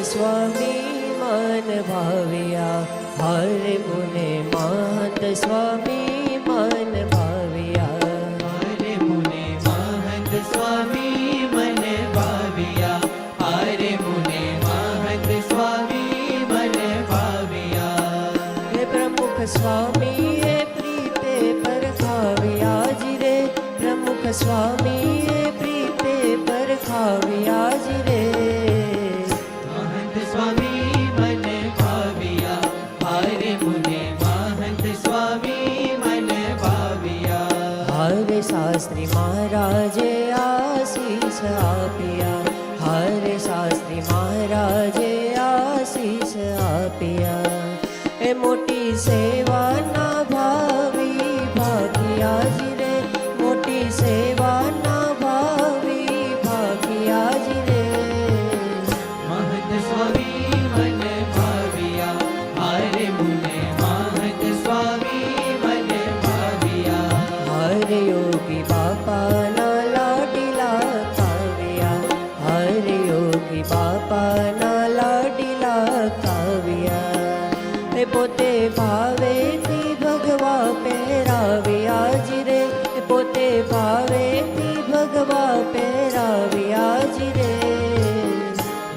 સ્વામી મન ભાવ્યા, હરે મુને મહંત સ્વામી મન ભાવ્યા. હરે મુને મહંત સ્વામી મન ભાવ્યા, હરે મુને મહંત સ્વામી મન ભાવ્યા. હે પ્રમુખ સ્વામી એ પ્રીતે પરખાવ્યા જી રે, પ્રમુખ સ્વામી એ પ્રીતે પરખાવ્યા જી રે. મહંત સ્વામી મન ભાવ્યા, હરે મુને મહંત સ્વામી મન ભાવ્યા. હરે શાસ્ત્રી મહારાજે આશીષ આપ્યા, હરે શાસ્ત્રી મહારાજે આશીષ આપ્યા. એ મોટી સેવાના ભાવી ભાગ્યા જી રે, મોટી સેવાના ભાવી ભાગ્યા જી રે. મહંત સ્વામી મન ભાવ્યા, હરે મુને મહંત સ્વામી મન ભાવ્યા. હરે યોગી બાપાના લાડીલા કાવ્યા, હરે યોગી બાપાના લાડીલા કાવ્યા. એ પોતે ભાવેથી ભગવા પહેરાવ્યા જી રે, એ પોતે ભાવેથી ભગવા પહેરાવ્યા જી રે.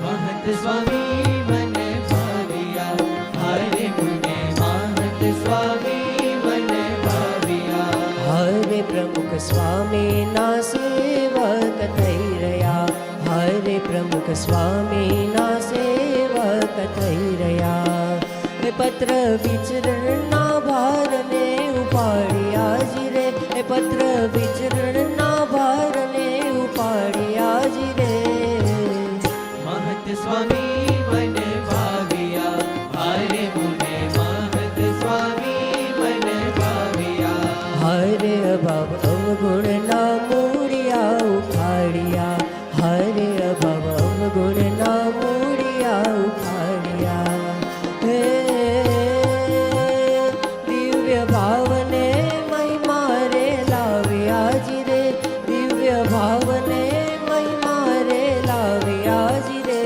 મહંત સ્વામી મન ભાવ્યા, હરે મુને મહંત સ્વામી મન ભાવ્યા. હરે પ્રમુખ સ્વામીના સેવક થઈ રહ્યા, હરે પ્રમુખ સ્વામીના સેવક થઈ રહ્યા. એ પત્ર વિચરણના ભારને ઉપાડ્યા જી રે, એ પત્ર વિચરણના ભારને ઉપાડ્યા જી રે. મહંત સ્વામી મન ભાવ્યા, હરે મુને મહંત સ્વામી મન ભાવ્યા. હરે અભાવ અવગુણના મૂળિયા ઉખાડ્યા, હરે અભાવ અવગુણના મૂળિયા ઉખાડ્યા. હે દિવ્ય ભાવને મહિમા રે લાવ્યા જી રે, દિવ્ય ભાવને મહિમા રે લાવ્યા જી રે.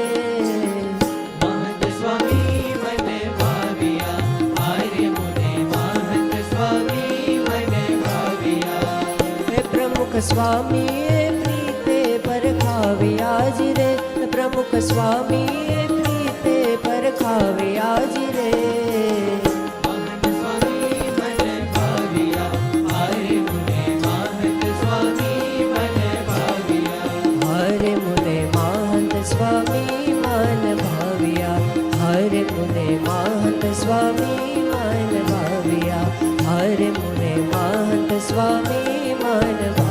મહંત સ્વામી મન ભાવ્યા, હરે મુને મહંત સ્વામી મન ભાવ્યા. હે પ્રમુખ સ્વામી એ પ્રીતે પરખાવ્યા જી રે, પ્રમુખ સ્વામી એ પ્રીતે પરખાવ્યા જી રે. મહંત સ્વામી મન ભાવ્યા, હરે મુને મહંત સ્વામી મન ભાવ્યા. હરે મુને મહંત સ્વામી મન ભાવ્યા, હરે મુને મહંત સ્વામી મન ભાવ્યા, હરે મુને મહંત સ્વામી મન ભાવ્યા.